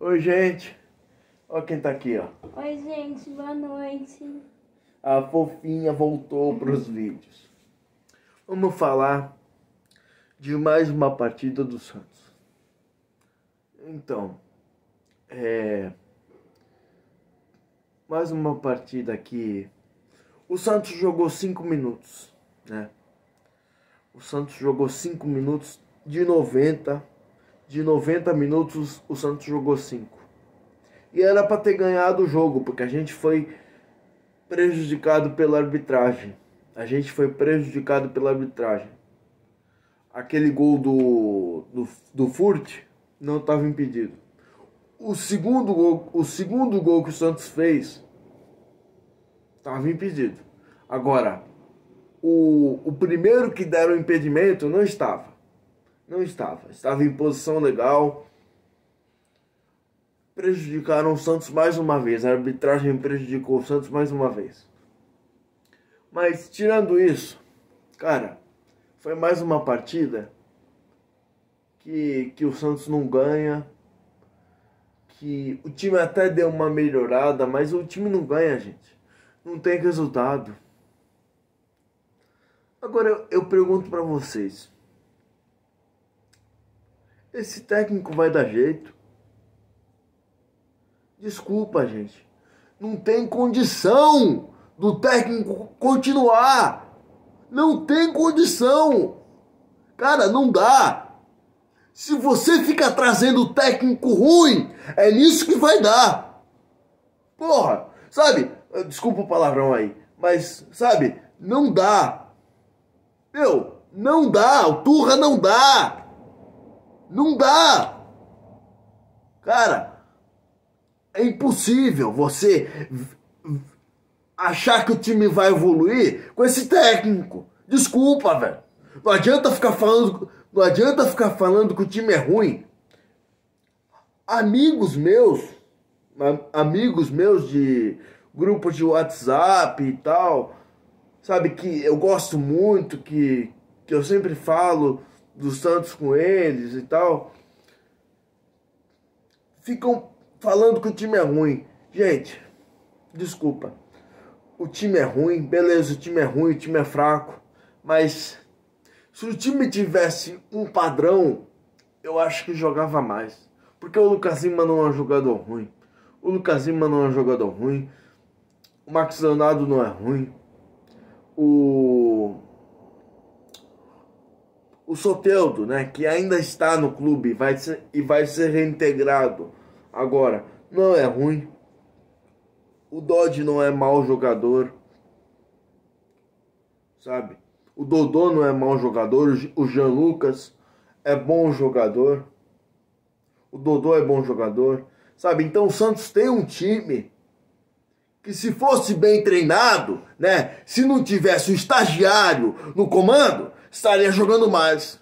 Oi, gente. Olha quem tá aqui, ó. Oi, gente, boa noite. A fofinha voltou pros vídeos. Vamos falar de mais uma partida do Santos. Então, mais uma partida aqui. O Santos jogou 5 minutos, né? O Santos jogou 5 minutos de 90. De 90 minutos, o Santos jogou 5. E era para ter ganhado o jogo, porque a gente foi prejudicado pela arbitragem. Aquele gol do Furt não estava impedido. O segundo gol que o Santos fez estava impedido. Agora, o primeiro que deram impedimento não estava. Estava em posição legal. Prejudicaram o Santos mais uma vez. A arbitragem prejudicou o Santos mais uma vez. Mas tirando isso, cara, foi mais uma partida que o Santos não ganha. Que o time até deu uma melhorada, mas o time não ganha, gente. Não tem resultado. Agora eu pergunto pra vocês. Esse técnico vai dar jeito? Desculpa, gente. Não tem condição do técnico continuar. Não tem condição. Cara, não dá. Se você fica trazendo técnico ruim, é nisso que vai dar. Porra, sabe? Desculpa o palavrão aí. Mas, sabe? Não dá. Meu, não dá. O Turra não dá. Não dá. Cara, é impossível você achar que o time vai evoluir com esse técnico. Desculpa, velho. Não adianta ficar falando que o time é ruim. Amigos meus de grupos de WhatsApp e tal, sabe, que eu gosto muito, que eu sempre falo do Santos com eles e tal, ficam falando que o time é ruim. Gente, desculpa. O time é ruim, beleza, o time é ruim, o time é fraco, mas se o time tivesse um padrão, eu acho que jogava mais. Porque o Lucas Lima não é um jogador ruim. O Marcos Leonardo não é ruim. O Soteldo, né, que ainda está no clube vai ser reintegrado agora, não é ruim. O Dodge não é mau jogador, sabe? O Dodô não é mau jogador. O Jean Lucas é bom jogador. O Dodô é bom jogador, sabe? Então o Santos tem um time que, se fosse bem treinado, né? Se não tivesse um estagiário no comando, estaria jogando mais.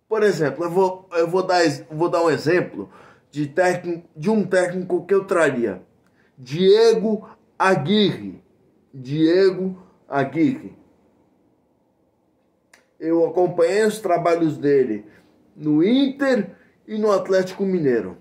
Por exemplo, eu vou dar um exemplo de um técnico que eu traria. Diego Aguirre. Eu acompanhei os trabalhos dele no Inter e no Atlético Mineiro.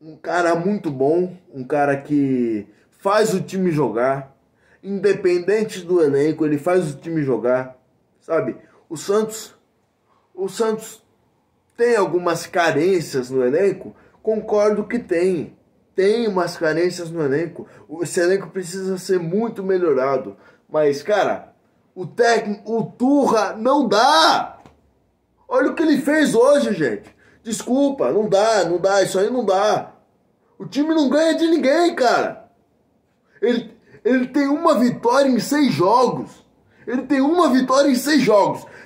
Um cara muito bom, um cara que faz o time jogar, independente do elenco, ele faz o time jogar, sabe? O Santos tem algumas carências no elenco, concordo que tem umas carências no elenco, esse elenco precisa ser muito melhorado, mas, cara, o Turra não dá. Olha o que ele fez hoje, gente. Desculpa, não dá, isso aí não dá. O time não ganha de ninguém, cara. Ele tem uma vitória em 6 jogos.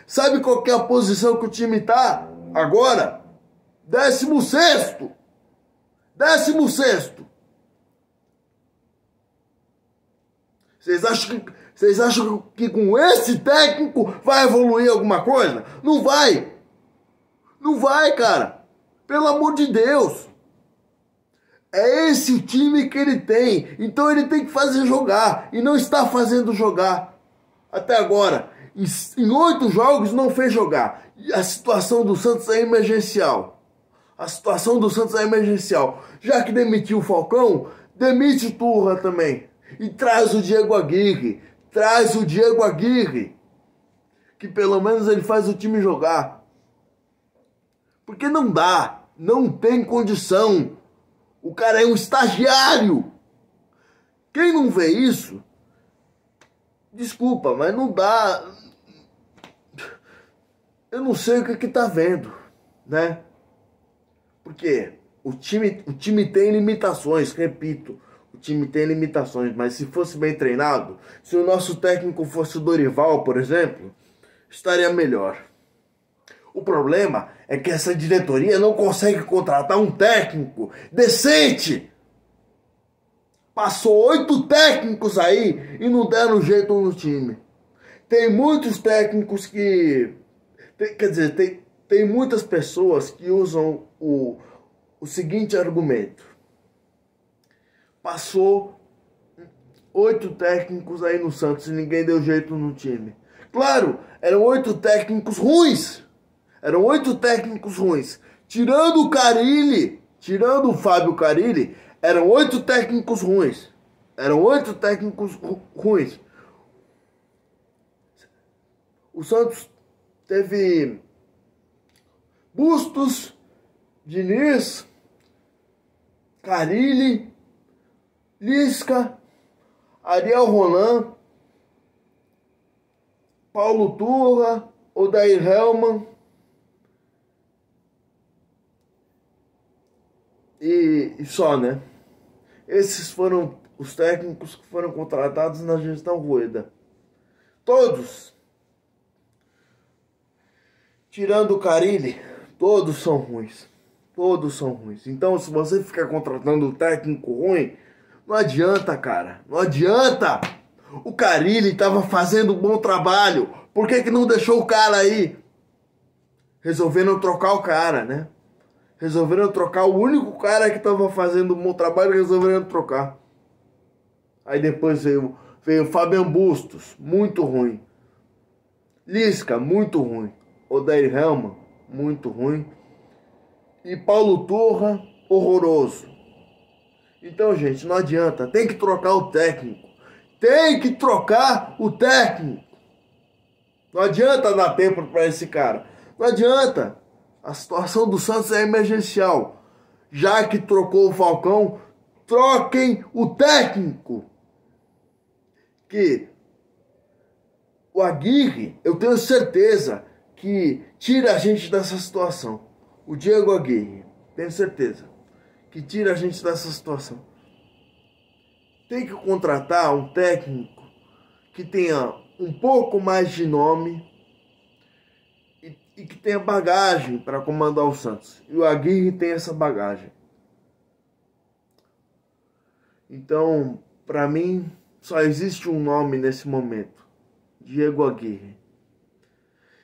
Sabe qual que é a posição que o time tá agora? 16º. Vocês acham que com esse técnico vai evoluir alguma coisa? Não vai. Não vai, cara. Pelo amor de Deus. É esse o time que ele tem. Então ele tem que fazer jogar. E não está fazendo jogar até agora. em 8 jogos não fez jogar. E a situação do Santos é emergencial. A situação do Santos é emergencial. Já que demitiu o Falcão, demite o Turra também. E traz o Diego Aguirre. Traz o Diego Aguirre. Que pelo menos ele faz o time jogar. Porque não dá. Não tem condição. O cara é um estagiário. Quem não vê isso, desculpa, mas não dá. Eu não sei o que tá vendo, né? Porque o time tem limitações, repito. O time tem limitações, mas se fosse bem treinado, se o nosso técnico fosse o Dorival, por exemplo, estaria melhor. O problema é que essa diretoria não consegue contratar um técnico decente. Passou 8 técnicos aí e não deram jeito no time. Tem muitos técnicos que... Tem muitas pessoas que usam o seguinte argumento. Passou 8 técnicos aí no Santos e ninguém deu jeito no time. Claro, eram 8 técnicos ruins. Eram 8 técnicos ruins. Tirando o Carille, tirando o Fábio Carille, eram 8 técnicos ruins. Eram 8 técnicos ruins. O Santos teve Bustos, Diniz, Carille, Lisca, Ariel Roland, Paulo Turra, Odair Hellmann e só, né? Esses foram os técnicos que foram contratados na gestão Rueda. Todos. Tirando o Carille, todos são ruins. Todos são ruins. Então, se você ficar contratando um técnico ruim, não adianta, cara. Não adianta. O Carille estava fazendo um bom trabalho. Por que não deixou o cara aí? Resolveram trocar o cara, né? Resolveram trocar o único cara que estava fazendo um bom trabalho, resolveram trocar. Aí depois veio Fabian Bustos, muito ruim. Lisca, muito ruim. Odair Hellmann, muito ruim. E Paulo Turra, horroroso. Então, gente, não adianta. Tem que trocar o técnico. Tem que trocar o técnico. Não adianta dar tempo para esse cara. Não adianta. A situação do Santos é emergencial. Já que trocou o Falcão, troquem o técnico. Que o Aguirre, eu tenho certeza que tira a gente dessa situação. O Diego Aguirre, tenho certeza que tira a gente dessa situação. Tem que contratar um técnico que tenha um pouco mais de nome e que tenha bagagem para comandar o Santos. E o Aguirre tem essa bagagem. Então, para mim, só existe um nome nesse momento: Diego Aguirre.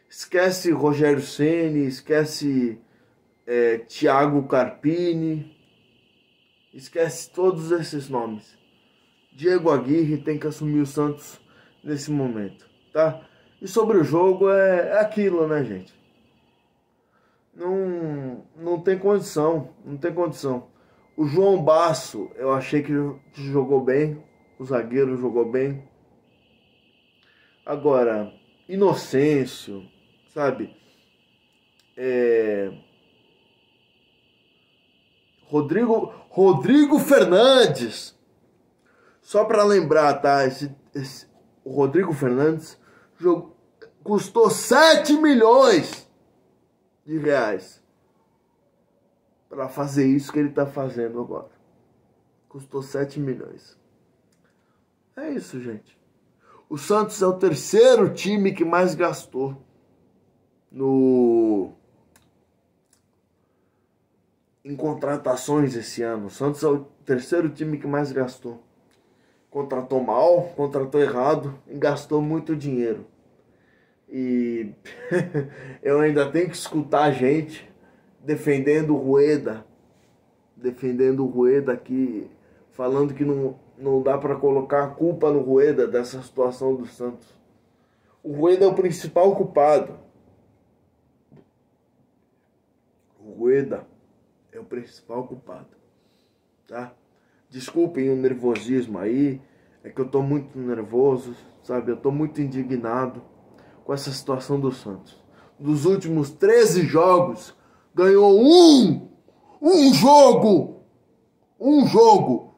Esquece Rogério Ceni, esquece Thiago Carpini, esquece todos esses nomes. Diego Aguirre tem que assumir o Santos nesse momento, tá? E sobre o jogo é aquilo, né, gente? Não tem condição, não tem condição. O João Basso, eu achei que jogou bem, o zagueiro jogou bem. Agora, Inocêncio, sabe? Rodrigo Fernandes. Só para lembrar, tá? O Rodrigo Fernandes custou 7 milhões de reais para fazer isso que ele tá fazendo agora. Custou 7 milhões. É isso, gente. O Santos é o terceiro time que mais gastou em contratações esse ano. O Santos é o terceiro time que mais gastou. Contratou mal, contratou errado e gastou muito dinheiro. E eu ainda tenho que escutar a gente defendendo o Rueda. Defendendo o Rueda aqui, falando que não dá para colocar a culpa no Rueda dessa situação do Santos. O Rueda é o principal culpado. O Rueda é o principal culpado, tá? Desculpem o nervosismo aí, é que eu tô muito nervoso, sabe? Eu tô muito indignado com essa situação do Santos. Dos últimos 13 jogos, ganhou um jogo! Um jogo!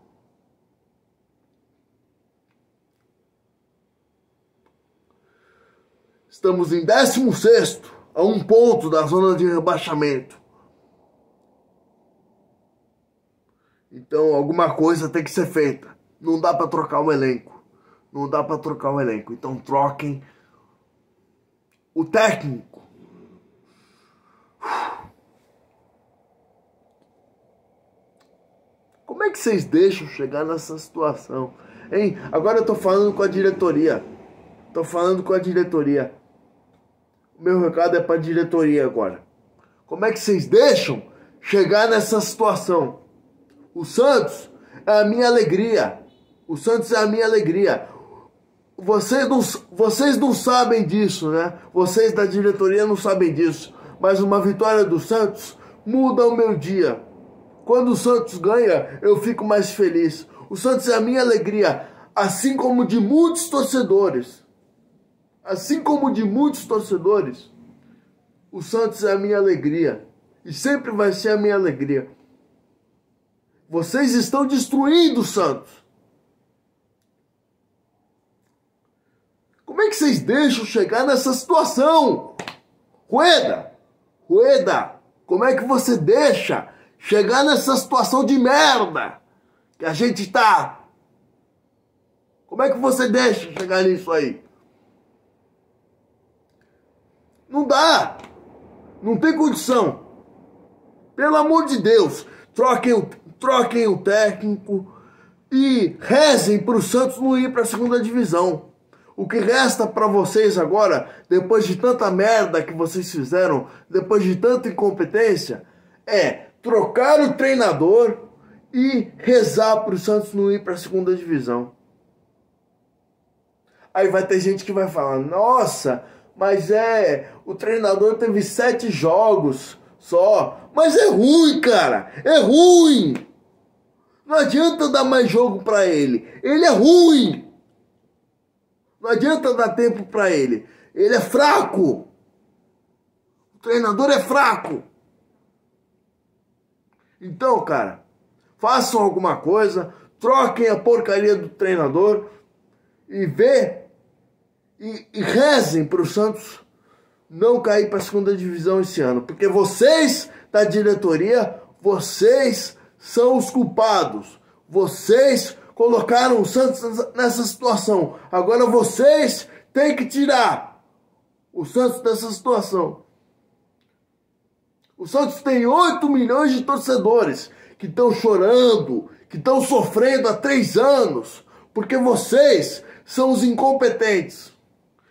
Estamos em 16º, a 1 ponto da zona de rebaixamento. Então, alguma coisa tem que ser feita. Não dá para trocar o elenco. Não dá para trocar o elenco. Então, troquem o técnico. Como é que vocês deixam chegar nessa situação? Hein? Agora eu tô falando com a diretoria. Tô falando com a diretoria. O meu recado é para a diretoria agora. Como é que vocês deixam chegar nessa situação? O Santos é a minha alegria. O Santos é a minha alegria. Vocês não sabem disso, né? Vocês da diretoria não sabem disso. Mas uma vitória do Santos muda o meu dia. Quando o Santos ganha, eu fico mais feliz. O Santos é a minha alegria. Assim como de muitos torcedores. Assim como de muitos torcedores. O Santos é a minha alegria. E sempre vai ser a minha alegria. Vocês estão destruindo o Santos. Como é que vocês deixam chegar nessa situação? Rueda, como é que você deixa chegar nessa situação de merda que a gente tá? Como é que você deixa chegar nisso aí? Não dá. Não tem condição. Pelo amor de Deus, troquem o técnico e rezem para o Santos não ir para a segunda divisão. O que resta para vocês agora, depois de tanta merda que vocês fizeram, depois de tanta incompetência, é trocar o treinador e rezar para o Santos não ir para a segunda divisão. Aí vai ter gente que vai falar, nossa, mas o treinador teve 7 jogos só. Mas é ruim, cara, é ruim. Não adianta dar mais jogo para ele, ele é ruim. Não adianta dar tempo para ele, ele é fraco. O treinador é fraco. Então, cara, façam alguma coisa, troquem a porcaria do treinador e rezem para o Santos não cair para a segunda divisão esse ano. Porque vocês da diretoria, vocês são os culpados. Vocês colocaram o Santos nessa situação. Agora vocês têm que tirar o Santos dessa situação. O Santos tem 8 milhões de torcedores que estão chorando, que estão sofrendo há 3 anos, porque vocês são os incompetentes.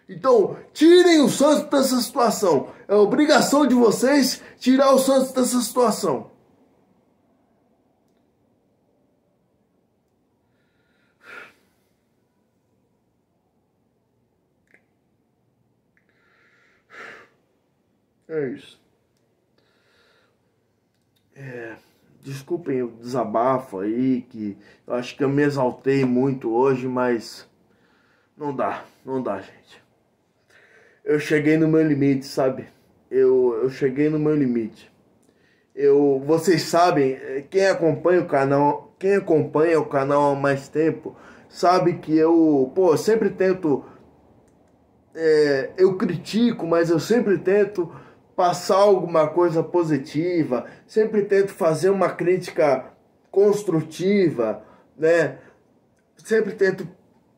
Então, tirem o Santos dessa situação. É obrigação de vocês tirar o Santos dessa situação. É isso. Desculpem o desabafo aí, que eu acho que eu me exaltei muito hoje, mas não dá, gente. Eu cheguei no meu limite, sabe? Eu cheguei no meu limite. Vocês sabem, quem acompanha o canal há mais tempo, sabe que eu sempre tento, eu critico, mas eu sempre tento passar alguma coisa positiva, sempre tento fazer uma crítica construtiva, né? Sempre tento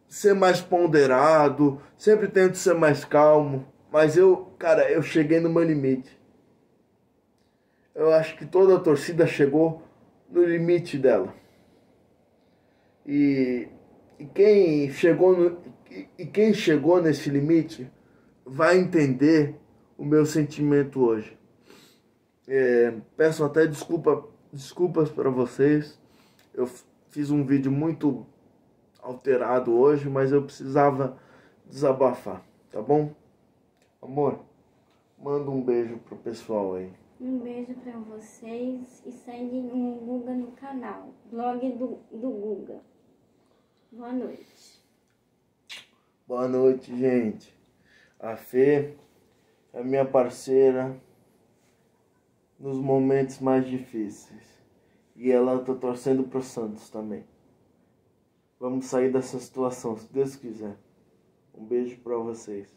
ser mais ponderado, sempre tento ser mais calmo, mas eu cheguei no meu limite. Eu acho que toda a torcida chegou no limite dela. E quem chegou nesse limite vai entender o meu sentimento hoje. Peço até desculpas para vocês. Eu fiz um vídeo muito alterado hoje, mas eu precisava desabafar. Tá bom? Amor, manda um beijo pro pessoal aí. Um beijo pra vocês e segue o Guga no canal. Blog do Guga. Boa noite. Boa noite, gente. A Fê é minha parceira nos momentos mais difíceis. E ela tá torcendo pro Santos também. Vamos sair dessa situação, se Deus quiser. Um beijo pra vocês.